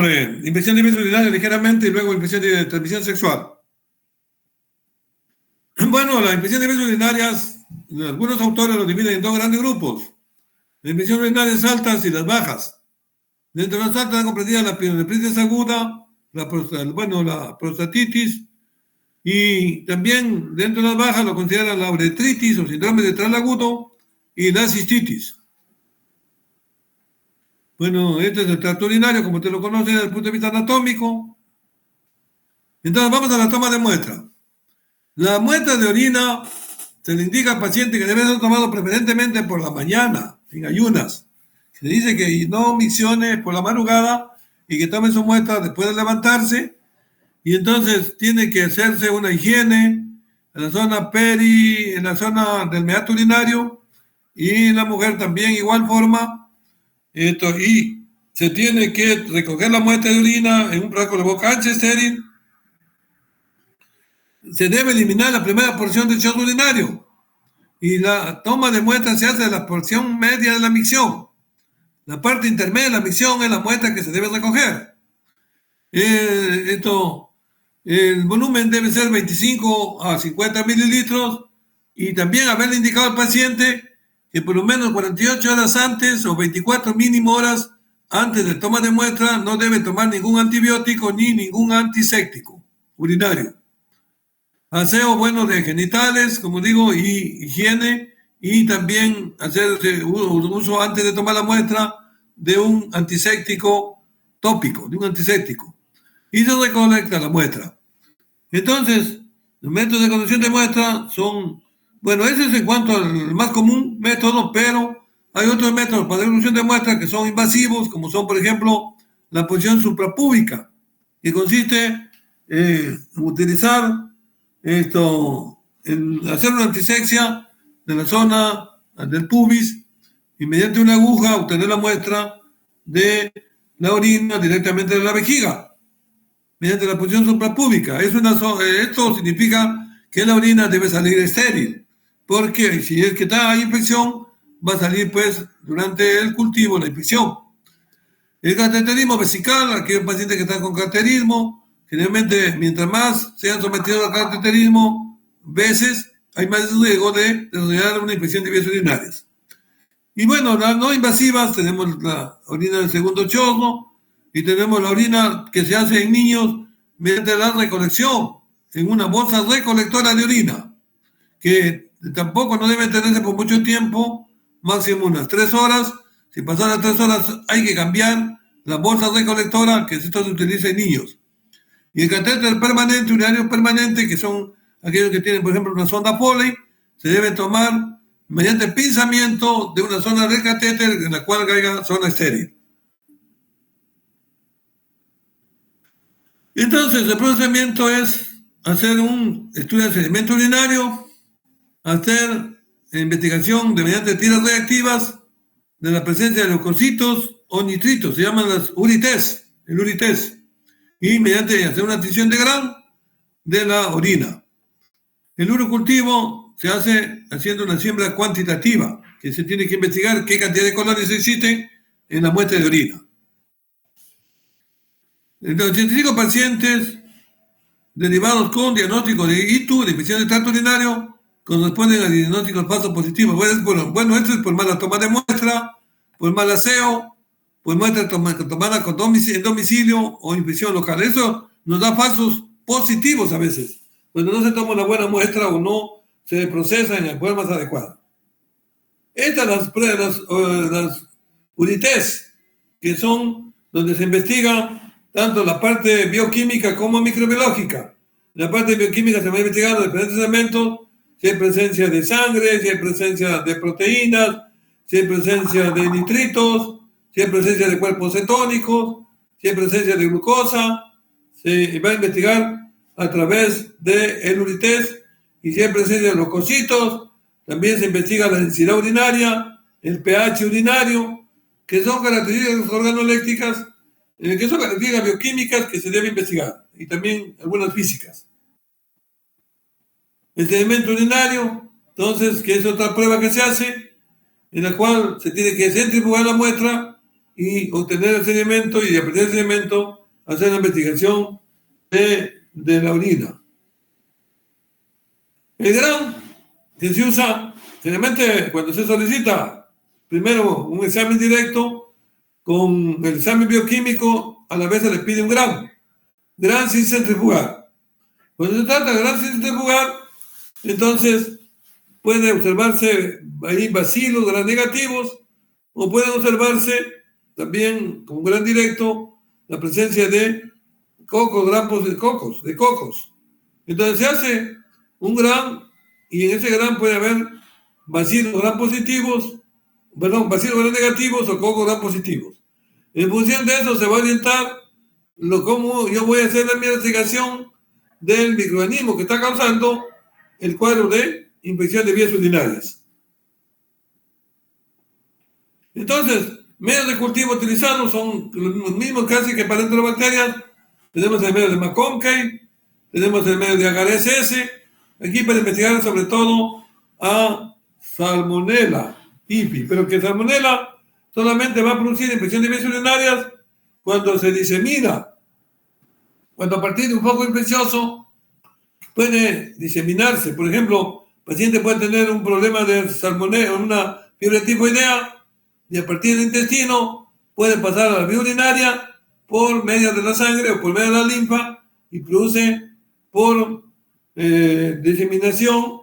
Infección de vías urinarias ligeramente y luego infección de transmisión sexual. Bueno, las infecciones de vías urinarias, algunos autores lo dividen en dos grandes grupos: las infecciones urinarias altas y las bajas. Dentro de las altas están comprendidas la pielonefritis aguda, la prostatitis, y también dentro de las bajas lo consideran la uretritis o síndrome de tral agudo y la cistitis. Bueno, este es el tracto urinario, como usted lo conoce desde el punto de vista anatómico. Entonces vamos a la toma de muestra. La muestra de orina se le indica al paciente que debe ser tomado preferentemente por la mañana, en ayunas. Se le dice que no miccione por la madrugada y que tome su muestra después de levantarse. Y entonces tiene que hacerse una higiene en la zona en la zona del meato urinario, y en la mujer también igual forma. Y se tiene que recoger la muestra de orina en un frasco de boca ancha estéril. Se debe eliminar la primera porción del chorro urinario y la toma de muestra se hace de la porción media de la micción. La parte intermedia de la micción es la muestra que se debe recoger. El volumen debe ser 25 a 50 mililitros, y también haberle indicado al paciente que por lo menos 48 horas antes o 24 mínimo horas antes de toma de muestra no debe tomar ningún antibiótico ni ningún antiséptico urinario. Aseo bueno de genitales, como digo, y higiene, y también hacer uso antes de tomar la muestra de un antiséptico tópico, de un antiséptico. Y se recolecta la muestra. Entonces, los métodos de colección de muestra son, bueno, ese es en cuanto al más común método, pero hay otros métodos para la colección de muestra que son invasivos, como son, por ejemplo, la posición suprapúbica, que consiste en utilizar hacer una antiseccia de la zona del pubis y mediante una aguja obtener la muestra de la orina directamente de la vejiga mediante la posición suprapúbica. Esto significa que la orina debe salir estéril, porque si es que hay infección, va a salir pues durante el cultivo la infección. El cateterismo vesical, aquellos pacientes que están con cateterismo, generalmente mientras más sean sometidos al cateterismo veces, hay más riesgo de desarrollar una infección de vías urinarias. Y bueno, las no invasivas, tenemos la orina del segundo chorro y tenemos la orina que se hace en niños mediante la recolección en una bolsa recolectora de orina, que tampoco no debe tenerse por mucho tiempo, máximo unas 3 horas. Si pasan las 3 horas hay que cambiar la bolsa recolectora, que esto se utiliza en niños. Y el catéter permanente, urinario permanente, que son aquellos que tienen, por ejemplo, una sonda Foley, se debe tomar mediante el pinzamiento de una zona del catéter en la cual caiga zona estéril. Entonces, el procedimiento es hacer un estudio de sedimento urinario, hacer investigación de mediante tiras reactivas de la presencia de leucocitos o nitritos, se llaman las URITES, el URITES, y mediante hacer una adquisición de Gram de la orina. El urocultivo se hace haciendo una siembra cuantitativa, que se tiene que investigar qué cantidad de colonias existen en la muestra de orina. En los 85 pacientes derivados con diagnóstico de ITU, de infección del tracto urinario, corresponden a diagnósticos falsos positivos. Bueno, esto es por mala toma de muestra, por mal aseo, por muestra tomada en domicilio o infección local. Eso nos da falsos positivos a veces, cuando no se toma una buena muestra o no se procesa en la forma más adecuada. Estas las URITES, que son donde se investiga tanto la parte bioquímica como microbiológica. En la parte bioquímica se va a investigar los diferentes elementos, si hay presencia de sangre, si hay presencia de proteínas, si hay presencia de nitritos, si hay presencia de cuerpos cetónicos, si hay presencia de glucosa. Se va a investigar a través del URITES, y si hay presencia de leucocitos. También se investiga la densidad urinaria, el pH urinario, que son características organolépticas, que son características bioquímicas que se debe investigar, y también algunas físicas. El sedimento urinario, entonces, que es otra prueba que se hace, en la cual se tiene que centrifugar la muestra y obtener el sedimento y a partir del sedimento hacer la investigación de la orina. El GRAM que se usa generalmente cuando se solicita primero un examen directo con el examen bioquímico, a la vez se le pide un GRAM sin centrifugar. Cuando se trata de GRAM sin centrifugar, entonces puede observarse ahí bacilos GRAM negativos o pueden observarse también como GRAM directo la presencia de cocos. Entonces se hace un GRAM y en ese GRAM puede haber bacilos GRAM positivos, bacilos GRAM negativos o cocos GRAM positivos. En función de eso se va a orientar cómo yo voy a hacer la investigación del microorganismo que está causando el cuadro de infección de vías urinarias. Entonces, medios de cultivo utilizados son los mismos casi que para enterobacterias. Tenemos el medio de McConkey, tenemos el medio de agar-SS, aquí para investigar sobre todo a Salmonella typhi, pero que Salmonella solamente va a producir infección de vías urinarias cuando se disemina, cuando a partir de un foco infeccioso puede diseminarse. Por ejemplo, el paciente puede tener un problema de salmonella, una fiebre tifoidea, y a partir del intestino puede pasar a la vía urinaria por medio de la sangre o por medio de la linfa y produce por diseminación,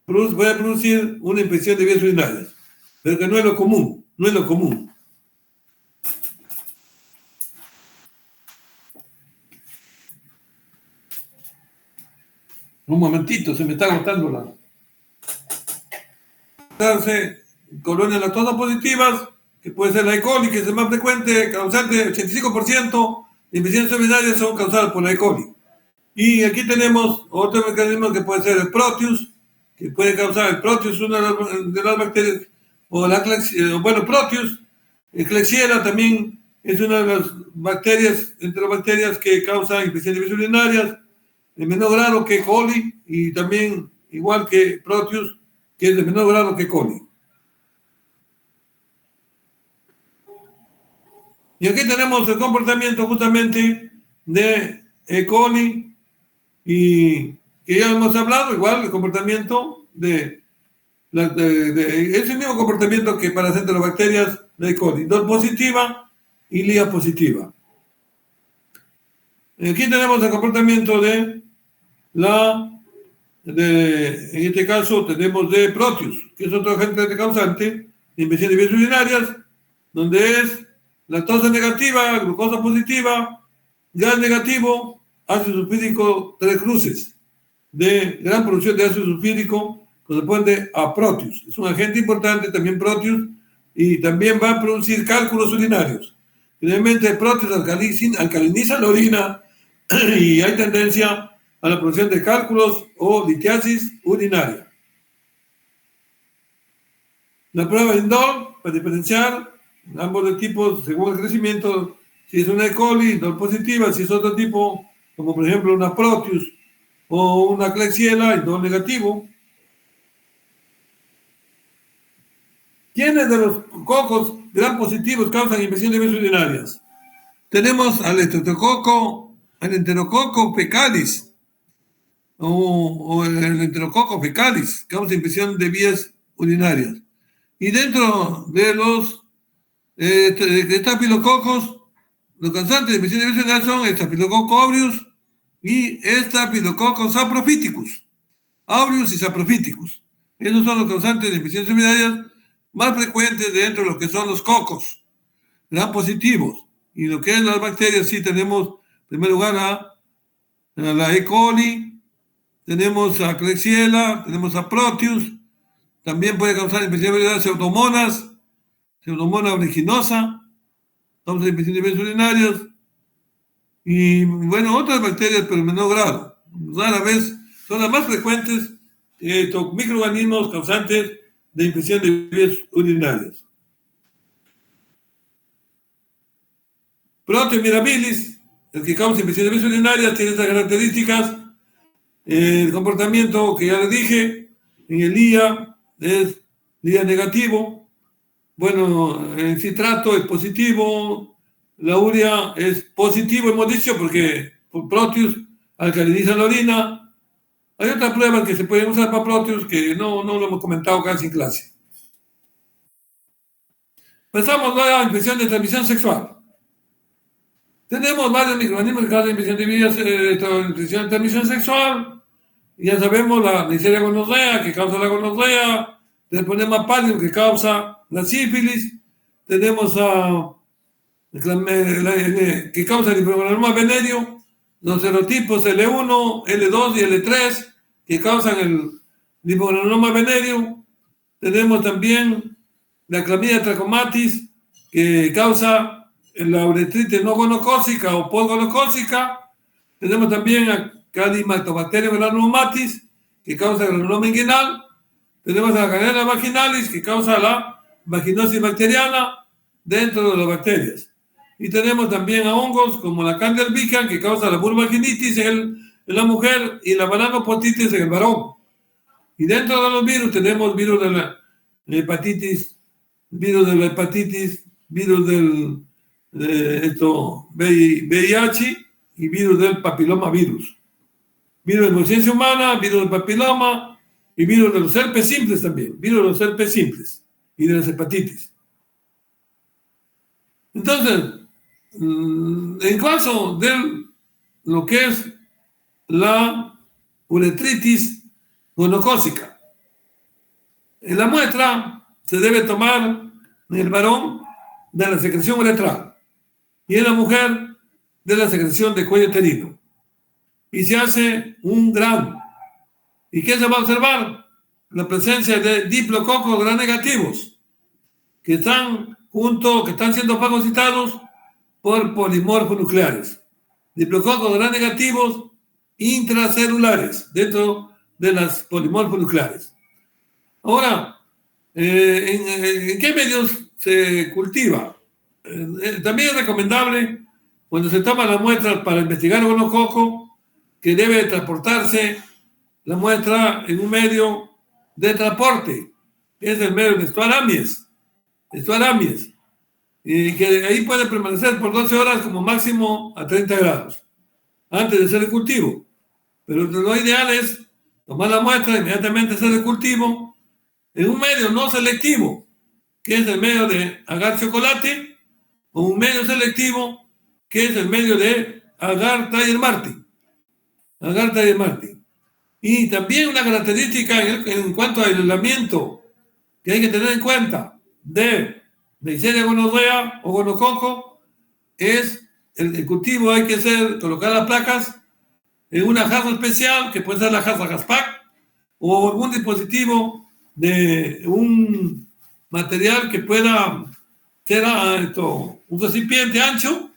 puede producir una infección de vías urinarias, pero que no es lo común, no es lo común. Un momentito, se me está agotando la... colonias lactosa positivas, que puede ser la E. coli, que es el más frecuente, causante, 85% de infecciones urinarias son causadas por la E. coli. Y aquí tenemos otro mecanismo que puede ser el Proteus, que puede causar el Proteus, una de las bacterias, o la Proteus, el Klebsiella también es una de las bacterias, entre las bacterias que causan infecciones de vías urinarias, en menor grado que E. coli, y también igual que Proteus, que es de menor grado que E. coli. Y aquí tenemos el comportamiento justamente de E. coli, y que ya hemos hablado, igual el comportamiento es el mismo comportamiento que para centrobacterias de E. coli, DOL positiva y LIA positiva. Aquí tenemos el comportamiento en este caso tenemos de Proteus, que es otro agente causante de infección de vías urinarias, donde es lactosa negativa, glucosa positiva, gas negativo, ácido sulfídrico 3 cruces, de gran producción de ácido sulfídrico, corresponde a Proteus. Es un agente importante también Proteus, y también va a producir cálculos urinarios. Finalmente, Proteus alcaliniza la orina y hay tendencia a la producción de cálculos o litiasis urinaria. La prueba de Indol, para diferenciar ambos de tipos según el crecimiento, si es una E. coli, Indol positiva, si es otro tipo, como por ejemplo una Proteus o una Klebsiella, Indol negativo. ¿Quiénes de los cocos gram positivos causan infección de vías urinarias? Tenemos al Enterococo fecalis, o el Enterococo fecalis, causa infección de vías urinarias. Y dentro de los estafilococos, los causantes de infección de vías urinarias son Staphylococcus aureus y Staphylococcus saprophyticus. Aureus y saprophyticus. Esos son los causantes de infecciones urinarias más frecuentes dentro de lo que son los cocos, gram positivos. Y lo que es las bacterias, sí tenemos en primer lugar a la E. coli, tenemos a Klebsiella, tenemos a Proteus, también puede causar infección de vías urinarias, Pseudomonas aeruginosa, causa infección de vías urinarias, y bueno, otras bacterias, pero en menor grado. Rara vez son las más frecuentes microorganismos causantes de infección de vías urinarias. Proteus mirabilis, el que causa infección de vías urinarias, tiene estas características. El comportamiento que ya les dije, en el LIA es LIA negativo, Bueno, el citrato es positivo, la urea es positivo, hemos dicho, porque por Proteus alcaliniza la orina. Hay otras pruebas que se pueden usar para Proteus que no lo hemos comentado casi en clase. Pasamos luego a la infección de transmisión sexual. Tenemos varios microorganismos que causan infección de transmisión sexual. Ya sabemos la Neisseria gonorrea, que causa la gonorrea. Después tenemos pálido, que causa la sífilis. Tenemos que causa el hipogranuloma venéreo. Los serotipos L1, L2 y L3, que causan el hipogranuloma venéreo. Tenemos también la clamidia trachomatis, que causa la uretritis no gonocócica o postgonocócica. Tenemos también a Calimactobacterium granulomatis, que causa el granuloma inguinal. Tenemos a la Gardenia vaginalis, que causa la vaginosis bacteriana dentro de las bacterias. Y tenemos también a hongos como la Candida albicans, que causa la vulvaginitis en la mujer y la melanopotitis en el varón. Y dentro de los virus tenemos virus de la hepatitis, virus del VIH y virus del papilomavirus. Virus de conciencia humana, virus del papiloma y virus de los herpes simples también, virus de los herpes simples y de las hepatitis. Entonces, en caso de lo que es la uretritis gonocócica, en la muestra se debe tomar en el varón de la secreción uretral y en la mujer de la secreción de cuello uterino. Y se hace un gramo. ¿Y qué se va a observar? La presencia de diplococos gram negativos que están siendo fagocitados por polimorfos nucleares. Diplococos gram negativos intracelulares dentro de las polimorfos nucleares. Ahora, ¿en qué medios se cultiva? También es recomendable, cuando se toman las muestras para investigar gonococo, que debe transportarse la muestra en un medio de transporte, que es el medio de estuaramies, y que ahí puede permanecer por 12 horas como máximo a 30 grados, antes de hacer el cultivo. Pero lo ideal es tomar la muestra, inmediatamente hacer el cultivo, en un medio no selectivo, que es el medio de agar chocolate, o un medio selectivo, que es el medio de agar Thayer Martin. Y también una característica en cuanto al aislamiento que hay que tener en cuenta de Neisseria gonorrea o gonococo es el cultivo. Hay que colocar las placas en una jarra especial, que puede ser la jarra Gaspac, o algún dispositivo de un material que pueda ser un recipiente ancho,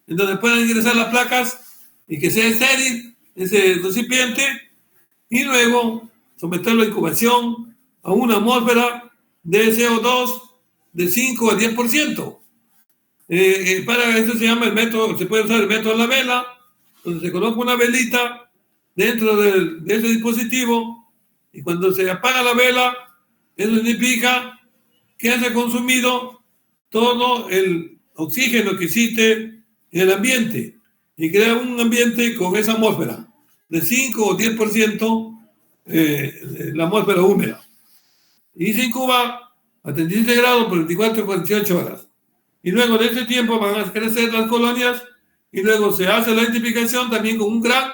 en donde puedan ingresar las placas y que sea estéril ese recipiente, y luego someterlo a incubación a una atmósfera de CO2 de 5 a 10%. Para esto se puede usar el método de la vela, donde se coloca una velita dentro de ese dispositivo, y cuando se apaga la vela, eso significa que se ha consumido todo el oxígeno que existe en el ambiente y crea un ambiente con esa atmósfera de 5 o 10%, la atmósfera húmeda. Y se incuba a 37 grados por 24 o 48 horas. Y luego de ese tiempo van a crecer las colonias, y luego se hace la identificación también con un GRAN.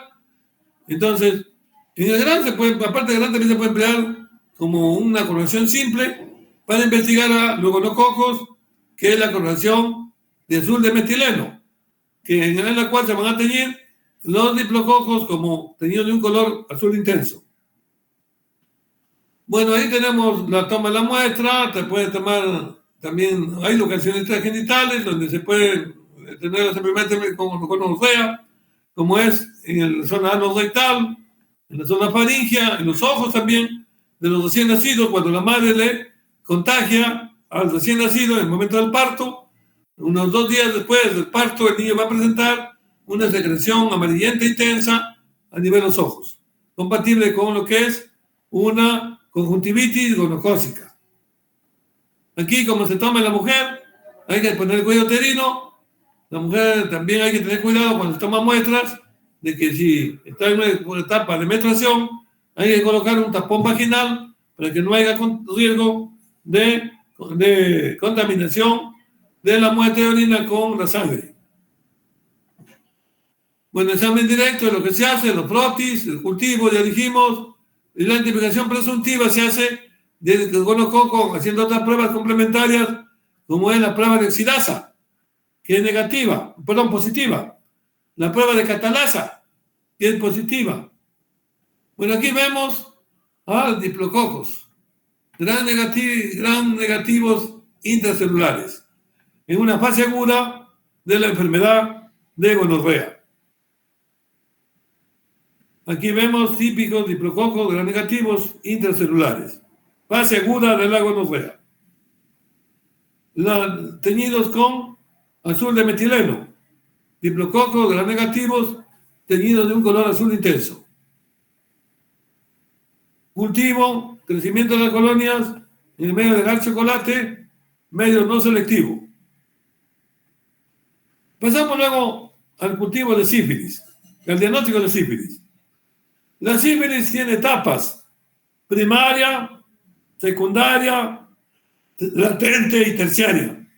Entonces, en el GRAN aparte del GRAN, también se puede emplear como una coloración simple para investigar a los gonococos, que es la coloración de azul de metileno, en la cual se van a teñir los diplococos como teñidos de un color azul intenso. Bueno, ahí tenemos la toma de la muestra. Se puede tomar también, hay locaciones transgenitales donde se puede tener simplemente con gonorrea, como es en la zona anorrectal, en la zona faringea, en los ojos también de los recién nacidos, cuando la madre le contagia al recién nacido en el momento del parto. Unos 2 días después del parto, el niño va a presentar una secreción amarillenta intensa a nivel de los ojos, compatible con lo que es una conjuntivitis gonocócica. Aquí, como se toma en la mujer, hay que poner el cuello uterino. La mujer también hay que tener cuidado cuando se toma muestras de que si está en una etapa de menstruación, hay que colocar un tapón vaginal para que no haya riesgo de contaminación de la muestra de orina con la sangre. Bueno, el examen directo es lo que se hace, los frotis, el cultivo, ya dijimos, y la identificación presuntiva se hace desde que conozco haciendo otras pruebas complementarias, como es la prueba de oxidasa, que es negativa, perdón, positiva. La prueba de catalasa, que es positiva. Bueno, aquí vemos a los diplococos, gran negativos intracelulares, en una fase aguda de la enfermedad de gonorrea. Aquí vemos típicos diplococos gran negativos intracelulares, fase aguda de la gonorrea. Teñidos con azul de metileno, diplococos gran negativos teñidos de un color azul intenso. Cultivo, crecimiento de las colonias en el medio del gran chocolate, medio no selectivo. Pasamos luego al cultivo de sífilis, al diagnóstico de sífilis. La sífilis tiene etapas: primaria, secundaria, latente y terciaria.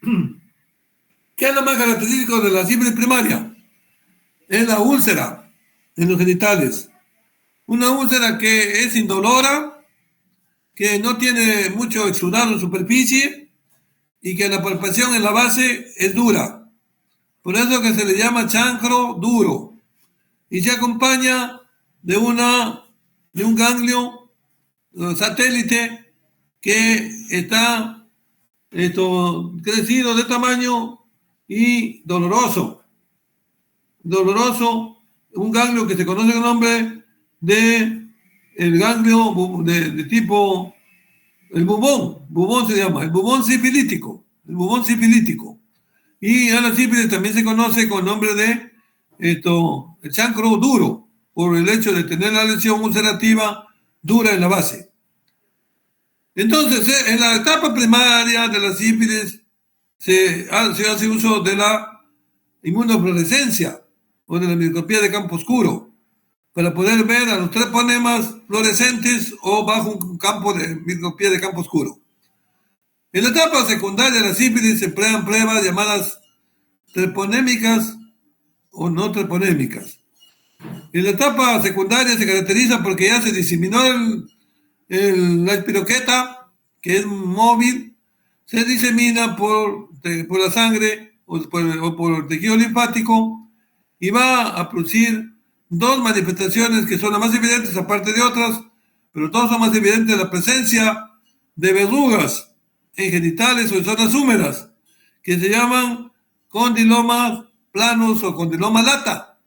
¿Qué es lo más característico de la sífilis primaria? Es la úlcera en los genitales. Una úlcera que es indolora, que no tiene mucho exudado en superficie y que la palpación en la base es dura. Por eso que se le llama chancro duro. Y se acompaña de un ganglio satélite que está crecido de tamaño y doloroso. Un ganglio que se conoce con el nombre de el ganglio de tipo, el bubón se llama, el bubón sifilítico. Y a la sífilis también se conoce con el nombre de el chancro duro, por el hecho de tener la lesión ulcerativa dura en la base. Entonces, en la etapa primaria de la sífilis se hace uso de la inmunofluorescencia o de la microscopía de campo oscuro para poder ver a los treponemas fluorescentes o bajo un campo de microscopía de campo oscuro. En la etapa secundaria de la sífilis se emplean pruebas llamadas treponémicas o no treponémicas. En la etapa secundaria se caracteriza porque ya se diseminó la espiroqueta, que es móvil, se disemina por la sangre o por el tejido linfático y va a producir dos manifestaciones que son las más evidentes, aparte de otras, pero todas son más evidentes: la presencia de verrugas en genitales o en zonas húmedas, que se llaman condilomas planos o condiloma lata.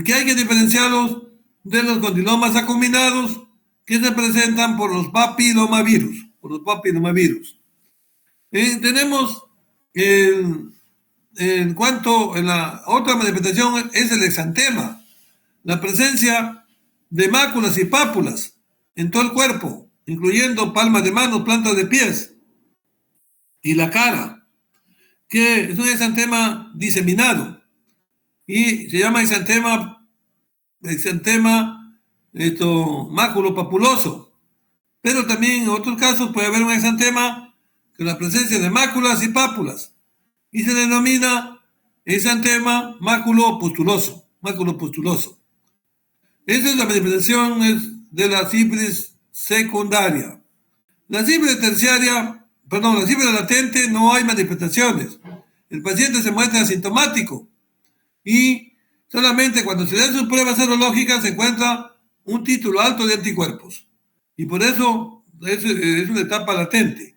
Que hay que diferenciarlos de los condilomas acuminados, que se presentan por los papilomavirus. Tenemos en la otra manifestación es el exantema, la presencia de máculas y pápulas en todo el cuerpo, incluyendo palmas de manos, plantas de pies y la cara, que es un exantema diseminado y se llama exantema máculo-papuloso. Pero también en otros casos puede haber un exantema con la presencia de máculas y pápulas y se denomina exantema máculo-pustuloso. Esa es la manifestación de la sífilis secundaria. La sífilis latente no hay manifestaciones. El paciente se muestra asintomático y solamente cuando se le hacen sus pruebas serológicas se encuentra un título alto de anticuerpos. Y por eso es una etapa latente.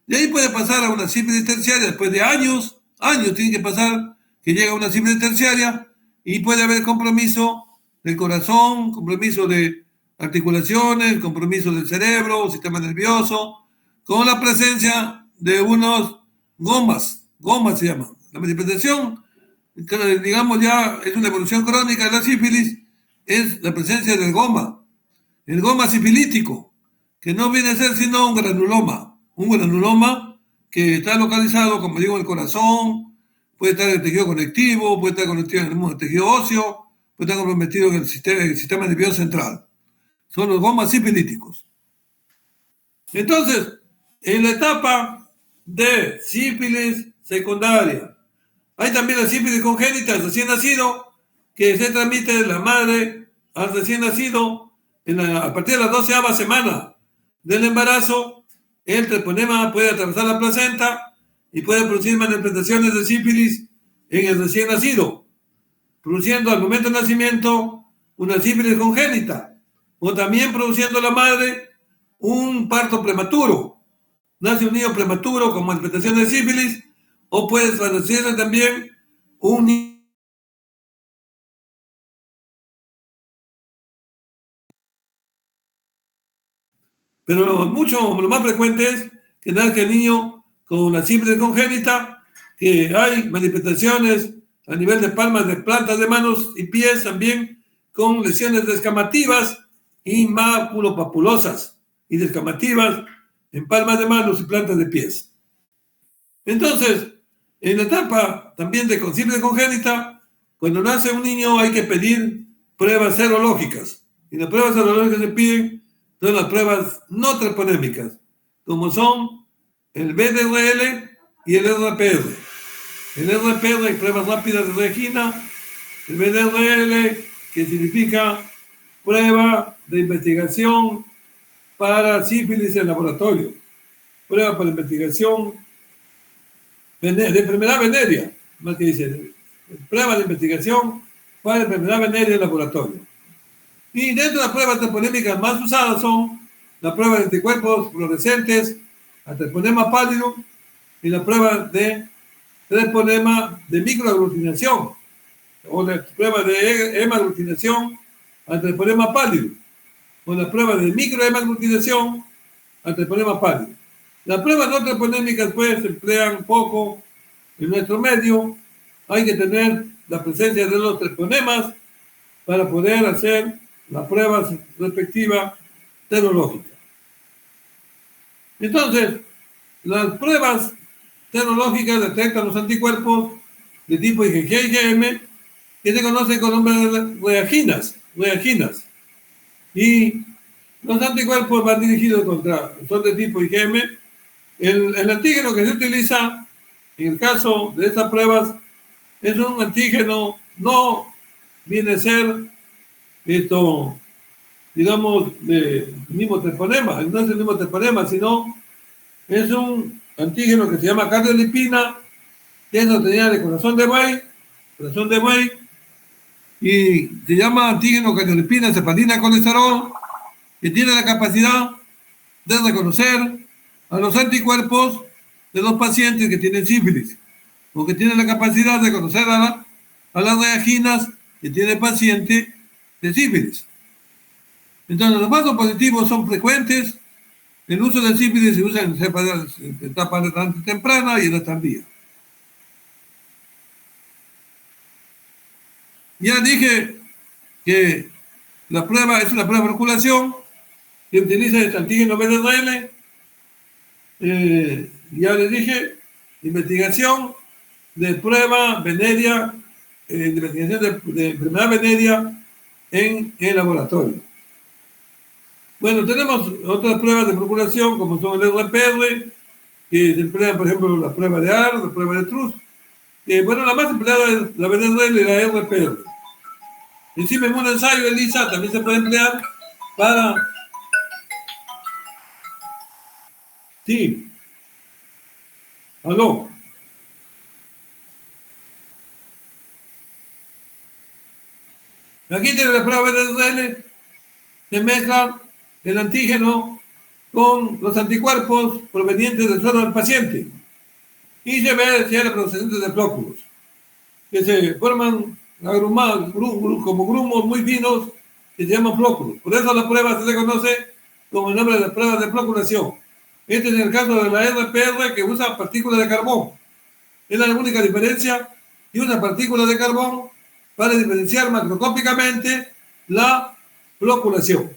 De ahí puede pasar a una sífilis terciaria después de años tiene que pasar que llega a una sífilis terciaria y puede haber compromiso del corazón, compromiso de articulaciones, compromiso del cerebro, sistema nervioso, con la presencia de unos gomas se llaman. La manifestación, digamos, ya es una evolución crónica de la sífilis, es la presencia del goma, el goma sifilítico, que no viene a ser sino un granuloma que está localizado, como digo, en el corazón, puede estar en el tejido conectivo, puede estar conectado en el tejido óseo, puede estar comprometido en el sistema nervioso central. Son los gomas sifilíticos. Entonces, en la etapa de sífilis secundaria, hay también la sífilis congénita del recién nacido, que se transmite de la madre al recién nacido a partir de la 12ª semana del embarazo. El treponema puede atravesar la placenta y puede producir manifestaciones de sífilis en el recién nacido, produciendo al momento del nacimiento una sífilis congénita, o también produciendo la madre un parto prematuro. Nace un niño prematuro con manifestación de sífilis, o puede producirse también un niño. Pero lo más frecuente es que nazca el niño con la sífilis congénita, que hay manifestaciones a nivel de palmas de plantas de manos y pies, también con lesiones descamativas y maculopapulosas y descamativas en palmas de manos y plantas de pies. Entonces, en la etapa también de sífilis congénita, cuando nace un niño hay que pedir pruebas serológicas. Y las pruebas serológicas se piden son las pruebas no treponémicas, como son el VDRL y el RPR. El RPR hay pruebas rápidas de Regina, el VDRL, que significa prueba de investigación para sífilis en laboratorio, prueba para investigación de enfermedad venérea, más que dice, prueba de investigación para enfermedad venérea en laboratorio. Y dentro de las pruebas treponémicas más usadas son la prueba de anticuerpos fluorescentes al treponema pálido y la prueba de treponema de microaglutinación o la prueba de hemaglutinación al treponema pálido o la prueba de microhemaglutinación al treponema pálido. Las pruebas no treponémicas pues se emplean poco en nuestro medio. Hay que tener la presencia de los treponemas para poder hacer la prueba respectiva serológica. Entonces, las pruebas serológicas detectan los anticuerpos de tipo IgG y IgM, que se conocen con nombre de reaginas. Y los anticuerpos van dirigidos son de tipo IgM. El antígeno que se utiliza en el caso de estas pruebas es un antígeno, no viene a ser digamos, del mismo treponema, no es el mismo treponema, sino es un antígeno que se llama cardiolipina, que es obtenida de corazón de buey, y se llama antígeno cardiolipina cefalina colesterol, que tiene la capacidad de reconocer a los anticuerpos de los pacientes que tienen sífilis, o que tiene la capacidad de reconocer a las reaginas que tiene el paciente de sífilis. Entonces, los vasos positivos son frecuentes. El uso de sífilis se usa en etapas bastante temprana y en la tardía. Ya dije que la prueba es una prueba de inoculación que utiliza el antígeno VDRL. Ya les dije, investigación de prueba venérea, de investigación de enfermedad venérea en el laboratorio. Bueno, tenemos otras pruebas de procuración, como son el RPR, que se emplean, por ejemplo, la prueba de AR, la prueba de TRUS. Bueno, la más empleada es la VDRL y la RPR. Encima en un ensayo ELISA también se puede emplear para... Sí. ¿Aló? Aquí tiene la prueba VDRL, se mezcla el antígeno con los anticuerpos provenientes del suero del paciente y se ve si hay procedentes de flóculos, que se forman agrumados como grumos muy finos que se llaman flóculos. Por eso la prueba se le conoce como el nombre de la prueba de floculación. Este es el caso de la RPR, que usa partículas de carbón. Es la única diferencia, y usa partículas de carbón para diferenciar macroscópicamente la floculación.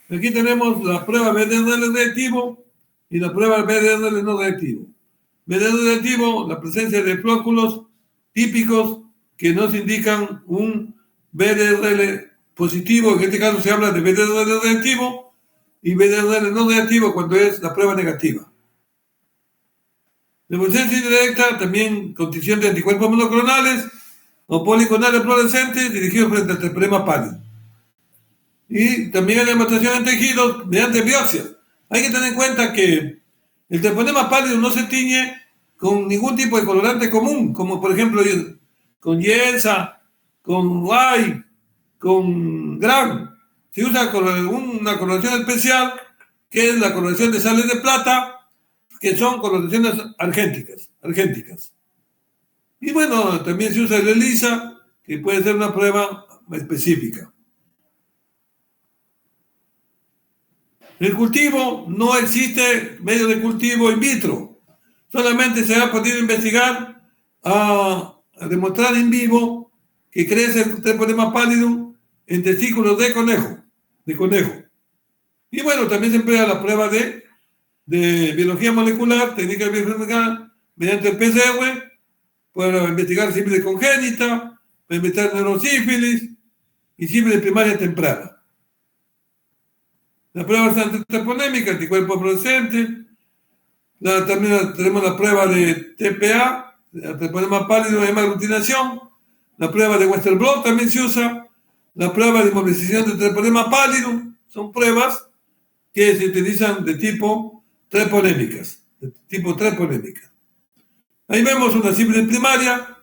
Aquí tenemos la prueba VDRL reactivo y la prueba VDRL no reactivo. VDRL reactivo, la presencia de flóculos típicos que nos indican un VDRL positivo, en este caso se habla de VDRL reactivo, y VDRL no reactivo cuando es la prueba negativa. La presencia indirecta, también condición de anticuerpos monoclonales o policlonales fluorescentes dirigidos frente al treponema pálido. Y también hay demostración en tejidos mediante biopsias. Hay que tener en cuenta que el treponema pálido no se tiñe con ningún tipo de colorante común, como por ejemplo con Yensa, con Guay, con Gran. Se usa una coloración especial, que es la coloración de sales de plata, que son coloraciones argénticas. Y bueno, también se usa el ELISA, que puede ser una prueba específica. El cultivo, no existe medio de cultivo in vitro. Solamente se ha podido investigar a demostrar en vivo que crece el treponema pálido en testículos de conejo. Y bueno, también se emplea la prueba de biología molecular, técnica bioquímica, mediante el PCR, para investigar sífilis congénita, para investigar neurosífilis y sífilis primaria temprana. La prueba antitroponémica, anticuerpos fluorescentes. También tenemos la prueba de TPA, treponema pálido de hemaglutinación. La prueba de Western blot también se usa. La prueba de inmovilización de treponema pálido. Son pruebas que se utilizan de tipo treponémicas. Ahí vemos una sífilis primaria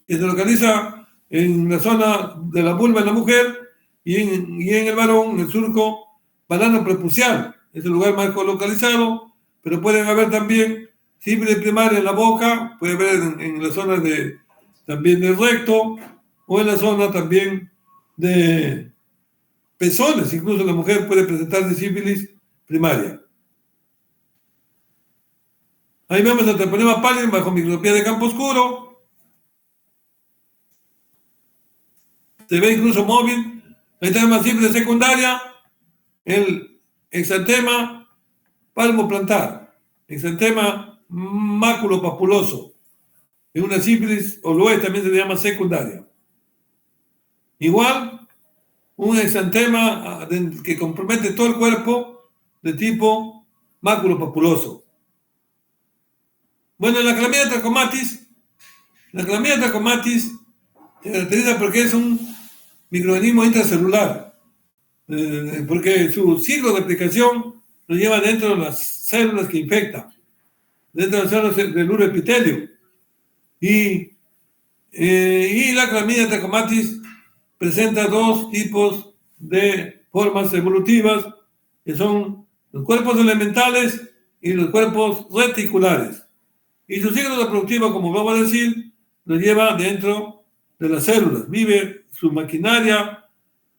que se localiza en la zona de la vulva en la mujer y en el varón, en el surco banano prepucial. Es el lugar más localizado, pero pueden haber también sífilis primaria en la boca, puede haber en la zona también del recto o en la zona también de pezones. Incluso la mujer puede presentarse sífilis primaria. Ahí vemos el treponema pálido bajo microscopía de campo oscuro. Se ve incluso móvil. Ahí tenemos sífilis secundaria, el exantema palmoplantar, exantema maculopapuloso. Es una sífilis, o lo es, también se le llama secundaria. Igual, un exantema que compromete todo el cuerpo de tipo maculopapuloso. Bueno, la Clamidia trachomatis se caracteriza porque es un microorganismo intracelular, porque su ciclo de replicación lo lleva dentro de las células que infectan, dentro de las células del uroepitelio. Y la Clamidia trachomatis presenta dos tipos de formas evolutivas, que son los cuerpos elementales y los cuerpos reticulares. Y su ciclo reproductivo, como vamos a decir, lo lleva dentro de las células. Vive su maquinaria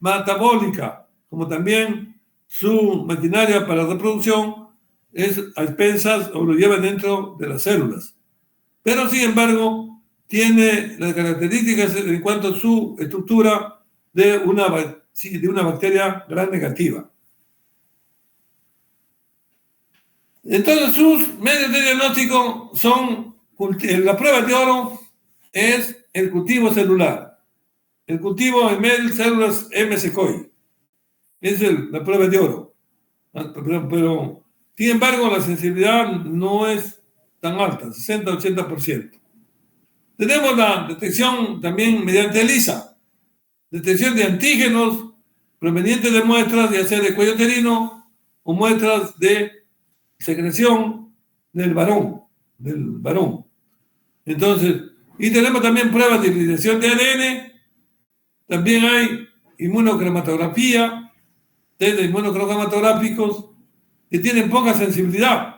metabólica, como también su maquinaria para la reproducción es a expensas o lo lleva dentro de las células. Pero, sin embargo, tiene las características en cuanto a su estructura de una bacteria gram negativa. Entonces, sus medios de diagnóstico son, la prueba de oro es el cultivo celular, el cultivo en células M. sequoia. Es la prueba de oro. Pero, sin embargo, la sensibilidad no es tan alta, 60-80%. Tenemos la detección también mediante ELISA, detección de antígenos provenientes de muestras, ya sea de cuello uterino o muestras de secreción del varón. Entonces, y tenemos también pruebas de hibridación de ADN, también hay inmunocromatografía, test de inmunocromatográficos que tienen poca sensibilidad.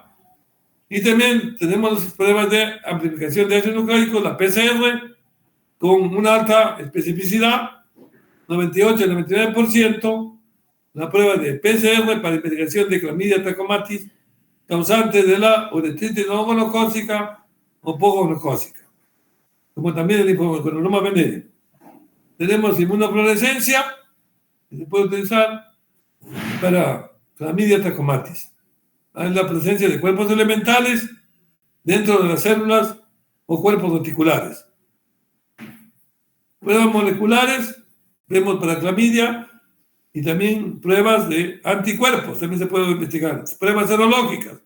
Y también tenemos pruebas de amplificación de ácidos nucleicos, la PCR, con una alta especificidad, 98-99%, la prueba de PCR para investigación de Clamidia trachomatis, causante de la uretritis no monocócica o poco monocócica, como también el linfocoronoma venéreo. Tenemos inmunofluorescencia, que se puede utilizar para Clamidia trachomatis. Hay la presencia de cuerpos elementales dentro de las células o cuerpos articulares. Pruebas moleculares, vemos para clamidia y también pruebas de anticuerpos, también se puede investigar. Pruebas serológicas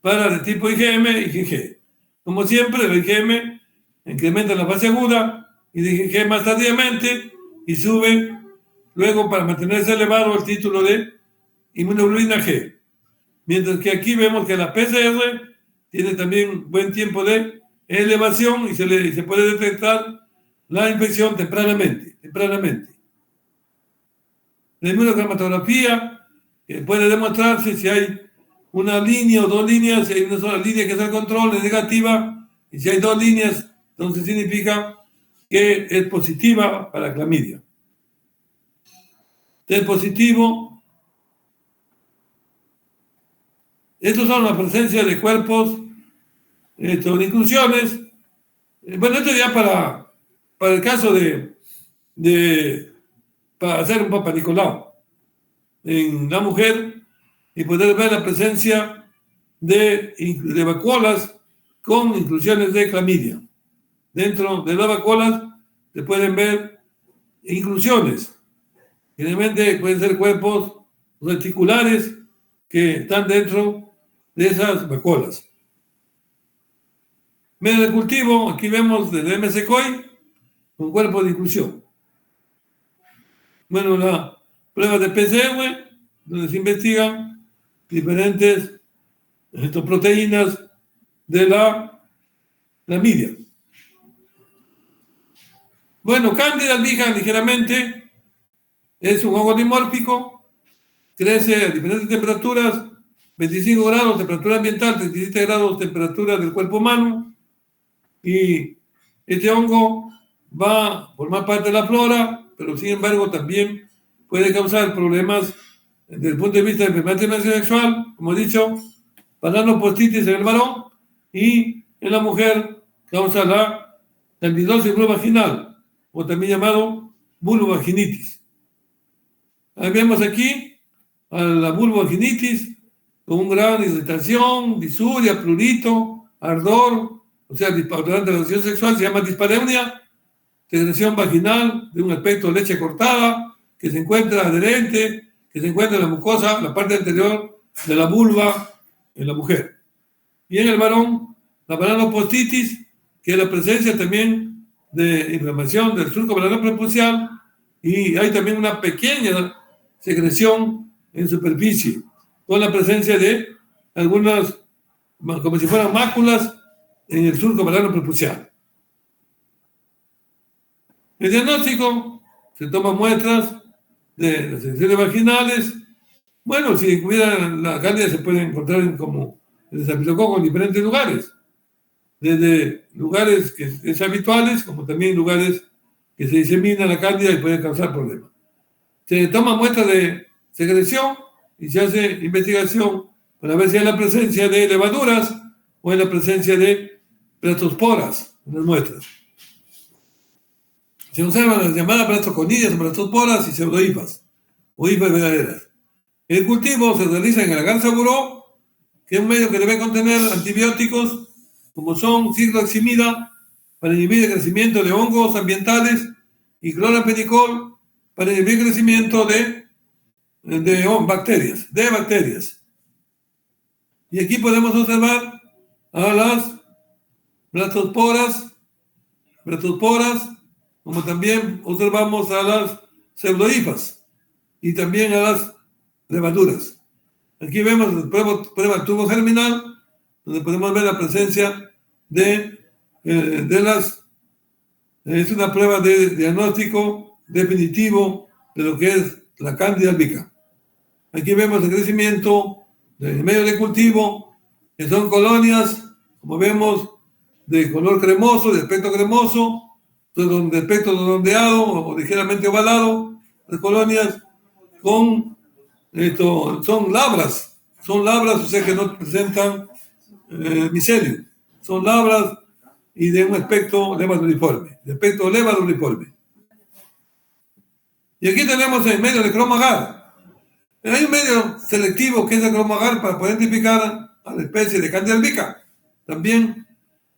para de tipo IgM y IgG. Como siempre, el IgM incrementa en la fase aguda y el IgG más tardíamente y sube luego para mantenerse elevado el título de inmunoglobulina G. Mientras que aquí vemos que la PCR tiene también buen tiempo de elevación y se puede detectar la infección tempranamente. La inmunocromatografía puede demostrarse si hay una línea o dos líneas, si hay una sola línea que es el control, es negativa, y si hay dos líneas, entonces significa que es positiva para clamidia. Test positivo. Estos son la presencia de cuerpos, de inclusiones. Bueno, esto ya para el caso para hacer un Papa Nicolau en la mujer y poder ver la presencia de vacuolas con inclusiones de clamidia. Dentro de las vacuolas se pueden ver inclusiones. Generalmente pueden ser cuerpos reticulares que están dentro de esas vacuolas. Medio de cultivo, aquí vemos del MS COI con cuerpo de inclusión. Bueno, la prueba de PCR, donde se investigan diferentes proteínas de la clamidia. Bueno, Candida albicans ligeramente es un hongo dimórfico, crece a diferentes temperaturas, 25 grados temperatura ambiental, 37 grados temperatura del cuerpo humano, y este hongo va a formar parte de la flora, pero sin embargo también puede causar problemas desde el punto de vista de enfermedad sexual, como he dicho, paranopostitis en el varón, y en la mujer causa la candidosis vulvovaginal, o también llamado vulvovaginitis. Ahí vemos aquí a la vulvovaginitis con un grado de irritación, disuria, prurito, ardor, o sea, durante la relación sexual se llama dispareunia, secreción vaginal de un aspecto de leche cortada, que se encuentra adherente, que se encuentra en la mucosa, la parte anterior de la vulva en la mujer. Y en el varón, la paranopostitis, que es la presencia también de inflamación del surco paranoprepucial, y hay también una pequeña secreción en superficie, con la presencia de algunas, como si fueran máculas, en el surco paranoprepucial. El diagnóstico, se toman muestras de las secreciones vaginales. Bueno, si hubiera la cándida se puede encontrar como el estafilococo en diferentes lugares, desde lugares que es habituales, como también lugares que se disemina la cándida y puede causar problemas. Se toma muestras de secreción y se hace investigación para ver si hay la presencia de levaduras o en la presencia de plastosporas en las muestras. Se observan las llamadas plastoconidias, plastosporas y pseudohifas o hifas verdaderas. El cultivo se realiza en el agar saburó, que es un medio que debe contener antibióticos como son cicloheximida para inhibir el crecimiento de hongos ambientales y cloramphenicol para inhibir el crecimiento de bacterias. Y aquí podemos observar a las plastosporas, como también observamos a las pseudohifas y también a las levaduras. Aquí vemos la prueba tubo germinal, donde podemos ver la presencia de las... Es una prueba de diagnóstico definitivo de lo que es la Candida albicans. Aquí vemos el crecimiento del medio de cultivo, que son colonias, como vemos, de color cremoso, de aspecto cremoso, de aspecto redondeado o ligeramente ovalado. Las colonias son labras, o sea que no presentan micelio. Son labras y de un aspecto levaduriforme, Y aquí tenemos el medio de cromagar, Pero hay un medio selectivo que es el cromogar para poder identificar a la especie de Candida albicans también.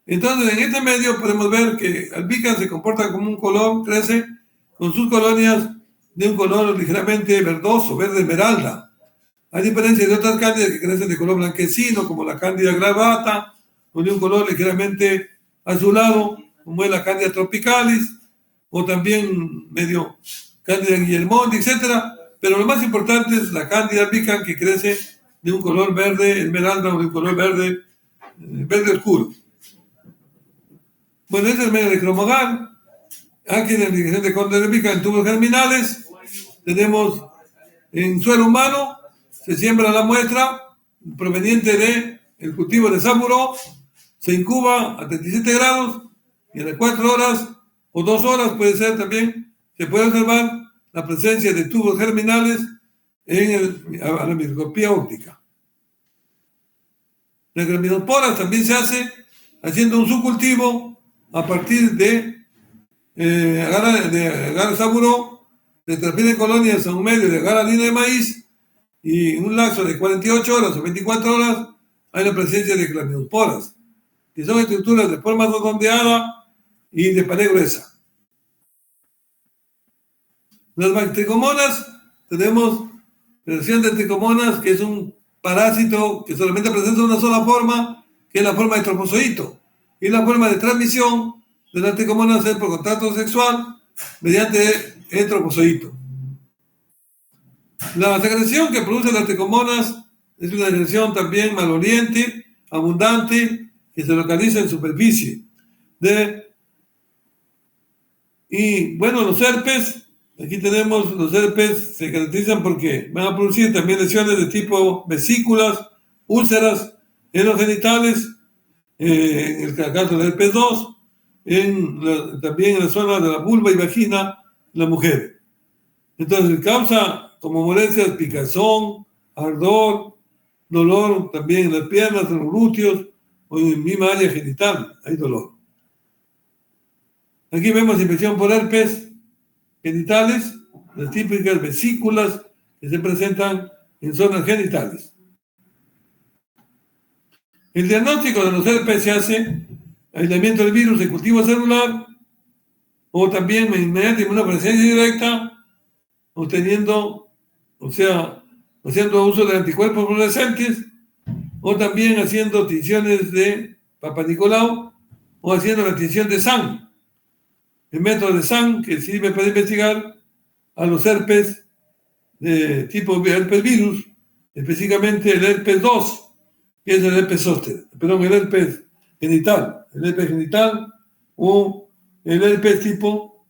Entonces, en este medio podemos ver que albicans se comporta como un color, crece con sus colonias de un color ligeramente verdoso, verde esmeralda. A diferencia de otras cándidas que crecen de color blanquecino, como la cándida gravata, o de un color ligeramente azulado, como es la cándida tropicalis, o también medio cándida guillermondi, etcétera. Pero lo más importante es la cándida albicans, que crece de un color verde esmeralda o de un color verde oscuro. Bueno, este es el medio de cromogar. Aquí en la irrigación de cándida albicans en tubos germinales tenemos en suelo humano, se siembra la muestra proveniente del cultivo de Samuro, se incuba a 37 grados y a las 4 horas o 2 horas puede ser también, se puede observar la presencia de tubos germinales a la microscopía óptica. Las graminosporas también se hace haciendo un subcultivo a partir de agar Samuro, se transfieren colonias a un medio de agar harina de maíz y en un lapso de 48 horas o 24 horas hay la presencia de graminosporas, que son estructuras de forma redondeada y de pared gruesa. Las bactricomonas, tenemos presencia de tricomonas, que es un parásito que solamente presenta una sola forma, que es la forma de trofozoito. Y la forma de transmisión de las tricomonas es por contacto sexual mediante el trofozoito. La secreción que producen las tricomonas es una secreción también maloliente, abundante, que se localiza en superficie. Y bueno, los herpes, aquí tenemos los herpes, se caracterizan porque van a producir también lesiones de tipo vesículas, úlceras en los genitales, en el caso del herpes 2, también en la zona de la vulva y vagina de la mujer. Entonces causa como molestias, picazón, ardor, dolor también en las piernas, en los glúteos o en la misma área genital, hay dolor. Aquí vemos infección por herpes genitales, las típicas vesículas que se presentan en zonas genitales. El diagnóstico de los herpes se hace aislamiento del virus de cultivo celular o también mediante inmunopresencia directa, haciendo uso de anticuerpos fluorescentes o también haciendo tinciones de Papa Nicolau o haciendo la tinción de SAN, el método de SAN que sirve para investigar a los herpes de tipo herpes virus, específicamente el herpes 2, que es el herpes zóster, perdón, el herpes genital o el herpes tipo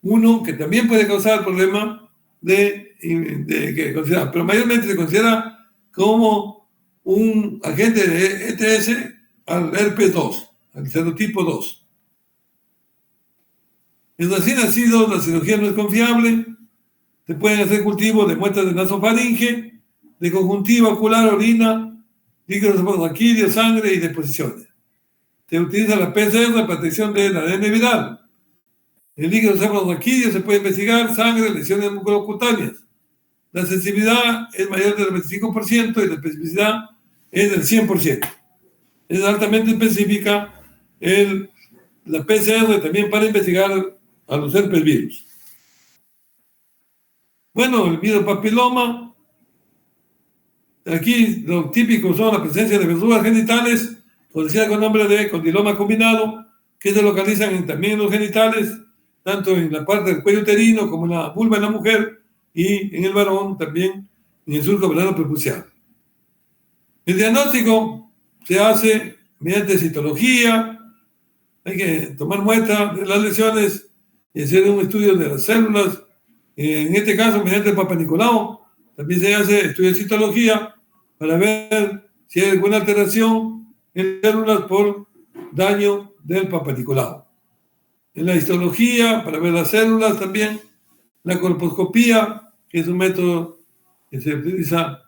1, que también puede causar problemas que considera, pero mayormente se considera como un agente de ETS al herpes 2, al serotipo 2. En recién nacidos la cirugía no es confiable, se pueden hacer cultivos de muestras de nasofaringe, de conjuntiva ocular, orina, líquidos raquídeos, sangre y deposiciones. Se utiliza la PCR para detección del ADN viral. El líquido raquídeo se puede investigar sangre, lesiones musculocutáneas. La sensibilidad es mayor del 25% y la especificidad es del 100%. Es altamente específica la PCR también para investigar a los herpes virus. Bueno, el virus papiloma, aquí lo típico son la presencia de verrugas genitales, conocida con nombre de condiloma combinado, que se localizan también en los genitales, tanto en la parte del cuello uterino como en la vulva en la mujer y en el varón también en el surco velado prepucial. El diagnóstico se hace mediante citología, hay que tomar muestra de las lesiones y hacer un estudio de las células, en este caso mediante el Papa Nicolau. También se hace estudio de citología para ver si hay alguna alteración en células por daño del Papa Nicolau. En la histología, para ver las células también, la colposcopía, que es un método que se utiliza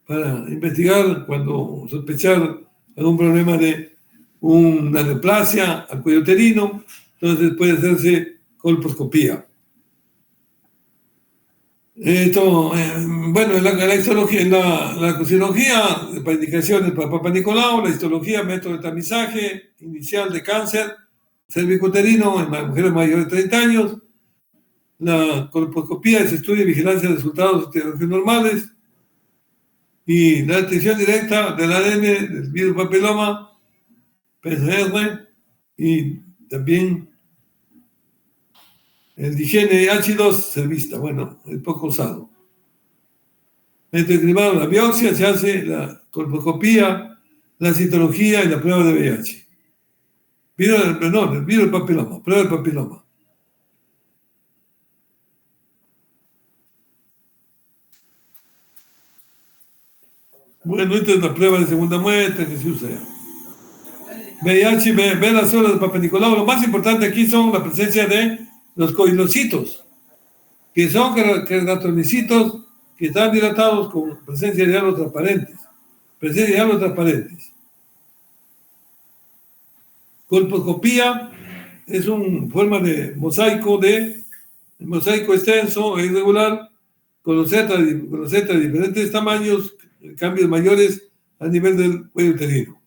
para investigar cuando sospechar algún problema de una neoplasia al cuello uterino, entonces puede hacerse colposcopía. Bueno, la histología, la cirugía para indicaciones para Papa Nicolau, la histología, método de tamizaje inicial de cáncer cervicuterino en las mujeres mayores de 30 años, la colposcopía es estudio y vigilancia de resultados etiológicos normales y la detección directa del ADN del virus papiloma, PCR, y también el de higiene de ácidos cervista, bueno, es poco usado. Entre la biopsia se hace la colposcopía, la citología y la prueba de VIH. El virus del papiloma, prueba del papiloma. Bueno, esta es la prueba de segunda muestra que se usa ya. VIH, ve las células de Papa Nicolau. Lo más importante aquí son la presencia de los coilocitos, que son queratinocitos que están dilatados con presencia de halos transparentes. Presencia de halos transparentes. Colposcopía es una forma de mosaico extenso e irregular con los Z de diferentes tamaños, cambios mayores a nivel del cuello uterino.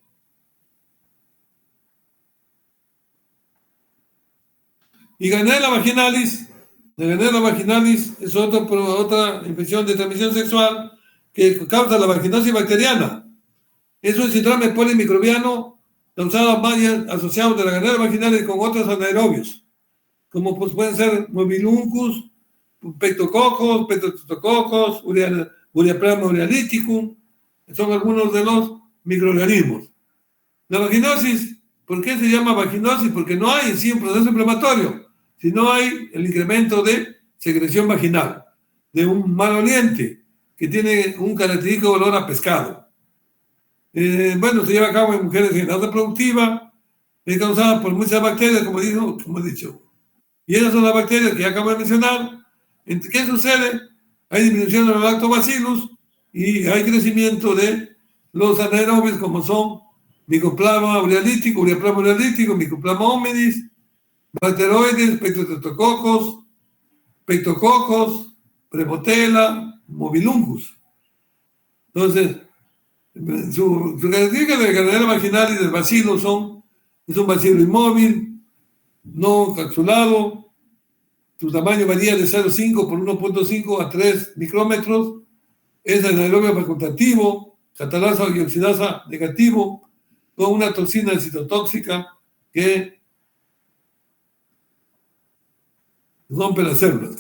Y Gangrena vaginalis, la gangrena vaginalis es otra infección de transmisión sexual que causa la vaginosis bacteriana. Es un síndrome polimicrobiano causado asociado de la gangrena vaginalis con otros anaerobios, como pues pueden ser mobiluncus, pectococos, pectococos, ureaplasma urealyticum, son algunos de los microorganismos. La vaginosis, ¿por qué se llama vaginosis? Porque no hay en sí un proceso inflamatorio, sino hay el incremento de secreción vaginal, de un maloliente que tiene un característico olor a pescado. Bueno, se lleva a cabo en mujeres en edad reproductiva, es causada por muchas bacterias, como he dicho. Y esas son las bacterias que ya acabo de mencionar. ¿Qué sucede? Hay disminución de los lactobacillus y hay crecimiento de los anaerobios como son Mycoplasma urealyticum, Mycoplasma hominis, bacteroides, pectococos, Prevotella, mobiluncus. Entonces, su característica de la gangrena vaginal y del bacilo es un bacilo inmóvil, no capsulado. Su tamaño varía de 0,5 por 1,5 a 3 micrómetros. Es anaerobio facultativo, catalasa o oxidasa negativo, con una toxina citotóxica que rompe las células.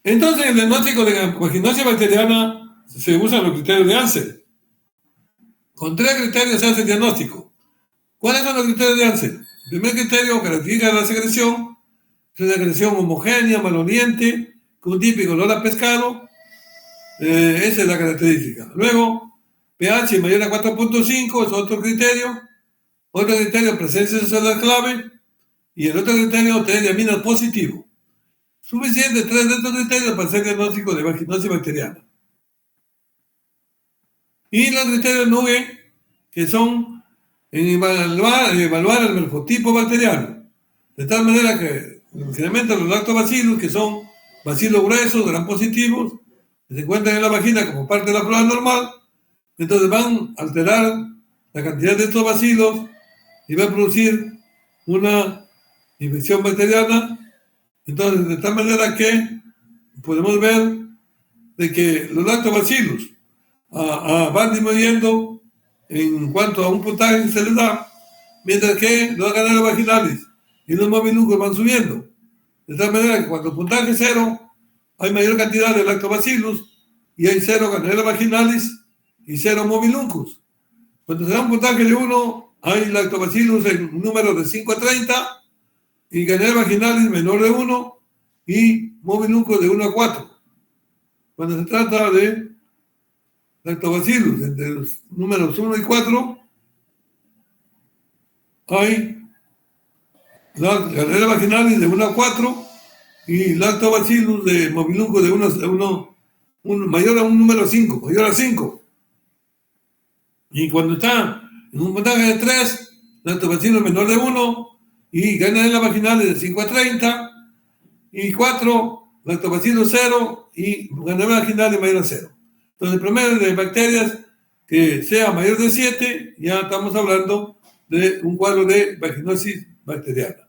Entonces, en el diagnóstico de la vaginosis bacteriana se usan los criterios de Ansel. Con 3 criterios se hace el diagnóstico. ¿Cuáles son los criterios de Ansel? El primer criterio caracteriza la secreción. Es una secreción homogénea, maloliente, con un típico olor a pescado. Esa es la característica. Luego, pH mayor a 4,5 es otro criterio. Otro criterio, presencia celular clave. Y el otro criterio, test de aminas positivo. Suficiente 3 de estos criterios para hacer diagnóstico de vaginosis bacteriana. Y los criterios NUGE, que son evaluar el morfotipo bacteriano, de tal manera que generalmente los lactobacillus, que son bacilos gruesos, gran positivos, que se encuentran en la vagina como parte de la flora normal, entonces van a alterar la cantidad de estos bacilos y va a producir una infección bacteriana. Entonces, de tal manera que podemos ver de que los lactobacillus van disminuyendo en cuanto a un puntaje que se les da, mientras que los ganglios vaginales y los mobiluncos van subiendo. De tal manera que cuando el puntaje es 0, hay mayor cantidad de lactobacillus y hay 0 ganglios vaginales y 0 mobiluncos. Cuando se da un puntaje de 1, hay lactobacillus en un número de 5 a 30 y ganglios vaginales menor de 1 y mobiluncos de 1 a 4. Cuando se trata de lactobacillus entre los números 1 y 4, hay ganglios vaginales de 1 a 4 y lactobacillus de mobilunco de 1 mayor a un número 5, mayor a 5. Y cuando está en un puntaje de 3, lactobacillus menor de 1 y ganglios vaginales de 5 a 30 y 4, lactobacillus 0 y Ganoderma vaginalis mayor a 0. Entonces, el promedio de bacterias que sea mayor de 7, ya estamos hablando de un cuadro de vaginosis bacteriana.